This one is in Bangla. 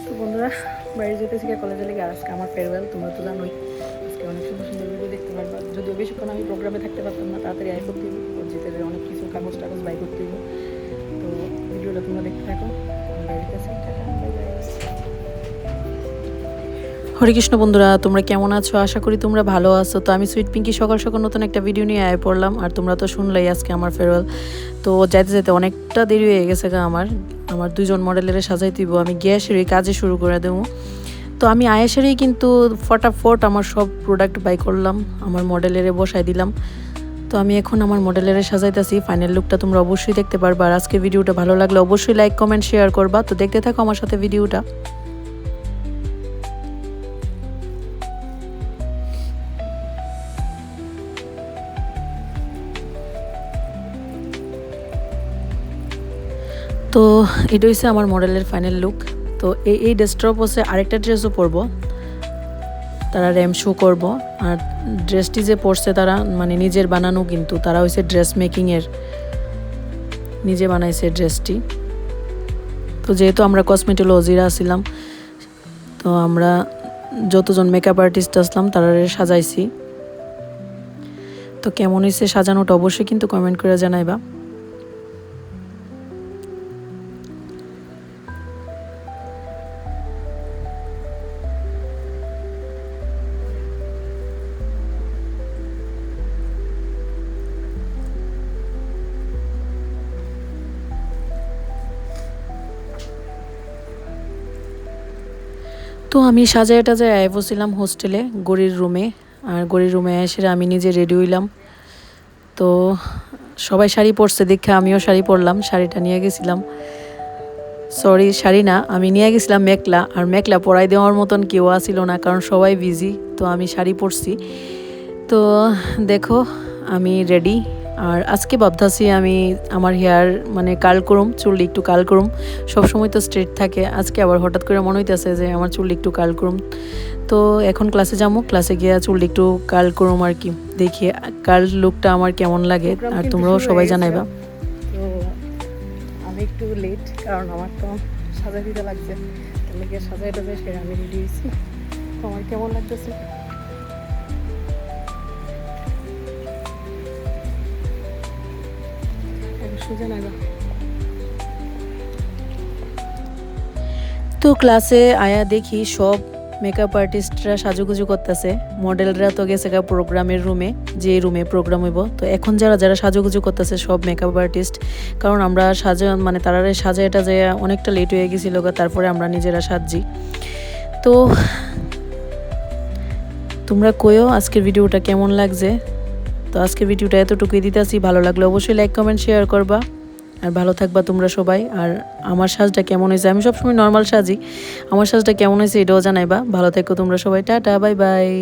তো বন্ধুরা বাইরে যেতেছি কলেজে লেগে আজকে আমার ফেয়ারওয়েল তোমরা তো জানোই আজকে অনেক সুন্দর সুন্দর ভিডিও দেখতে পারবা যদিও বেশিক্ষণ আমি প্রোগ্রামে থাকতে পারতাম না তাড়াতাড়ি আয় করতে হইব যেতে অনেক কিছু কাগজ টাগজ বাই করতে হইব তো ভিডিওটা তোমরা দেখতে থাকো বাইরে যেতেছি হরে কৃষ্ণ বন্ধুরা তোমরা কেমন আছো আশা করি তোমরা ভালো আছো তো আমি সুইট পিঙ্কি সকাল সকাল নতুন একটা ভিডিও নিয়ে আয় পড়লাম আর তোমরা তো শুনলেই আজকে আমার ফেয়ারওয়েল তো যাইতে যেতে অনেকটা দেরি হয়ে গেছে আমার দুজন মডেলের সাজাই দিব আমি গ্যাসেরই কাজে শুরু করে দেবো তো আমি আয়েসেরই কিন্তু ফটাফট আমার সব প্রোডাক্ট বাই করলাম আমার মডেলেরে বসাই দিলাম তো আমি এখন আমার মডেলেরে সাজাইতেছি ফাইনাল লুকটা তোমরা অবশ্যই দেখতে পারবা আর আজকে ভিডিওটা ভালো লাগলে অবশ্যই লাইক কমেন্ট শেয়ার করবা তো দেখতে থাকো আমার সাথে ভিডিওটা তো এটা হচ্ছে আমার মডেলের ফাইনাল লুক তো এই ড্রেসটাও পরে আরেকটা ড্রেসও পরবো তারা র্যাম শো করব আর ড্রেসটি যে পরছে তারা মানে নিজের বানানো কিন্তু তারা হইছে ড্রেস মেকিংয়ের নিজে বানাইছে ড্রেসটি তো যেহেতু আমরা কসমেটোলজিরা আসছিলাম তো আমরা যতজন মেকআপ আর্টিস্ট আসলাম তারা সাজাইছি তো কেমন হয়েছে সাজানোটা অবশ্যই কিন্তু কমেন্ট করে জানাইবা তো আমি সাজায় টাজায় আয় বসছিলাম হোস্টেলে গড়ির রুমে আর গড়ির রুমে এসে আমি নিজে রেডি হইলাম তো সবাই শাড়ি পরছে দেখে আমিও শাড়ি পরলাম শাড়িটা নিয়ে গেছিলাম সরি শাড়ি না আমি নিয়ে গেছিলাম মেখলা আর মেখলা পরাই দেওয়ার মতন কেউ আসছিল না কারণ সবাই বিজি তো আমি শাড়ি পরছি তো দেখো আমি রেডি আর আজকে ভাবতাছি আমি আমার হেয়ার মানে কার্ল করুম চুল একটু কার্ল করুম সবসময় তো স্ট্রেট থাকে আজকে আবার হঠাৎ করে মনে হইতেছে যে আমার চুল একটু কার্ল করুম তো এখন ক্লাসে যাবো ক্লাসে গিয়ে চুল একটু কার্ল করুম আর কি দেখি কার্ল লুকটা আমার কেমন লাগে আর তোমরাও সবাই জানাইবা তো আমি একটু লেট কারণ আমার তো সাজা দিতে লাগছে তাহলে গিয়ে সাজাইটা যায় সেটা আমি রেডি হয়েছি তো আমার কেমন লাগতেছে তো ক্লাসে আয়া দেখি সব মেকআপ আর্টিস্টরা সাজুগুজু করতেছে মডেলরা তো গেছে গা প্রোগ্রামের রুমে যে রুমে প্রোগ্রাম হইব তো এখন যারা যারা সাজুগুজু করতেছে সব মেকআপ আর্টিস্ট কারণ আমরা মানে তারা সাজা এটা যে অনেকটা লেট হয়ে গেছিল তারপরে আমরা নিজেরা সাজছি তো তোমরা কইও আজকের ভিডিওটা কেমন লাগছে তো আজকের ভিডিওটা এতটুকুই দিতেছি ভালো লাগলে অবশ্যই লাইক কমেন্ট শেয়ার করবা আর ভালো থাকবা তোমরা সবাই আর আমার সাজটা কেমন হয়েছে আমি সবসময় নর্মাল সাজি আমার সাজটা কেমন হয়েছে এটাও জানাইবা ভালো থেকো তোমরা সবাই টাটা বাই বাই।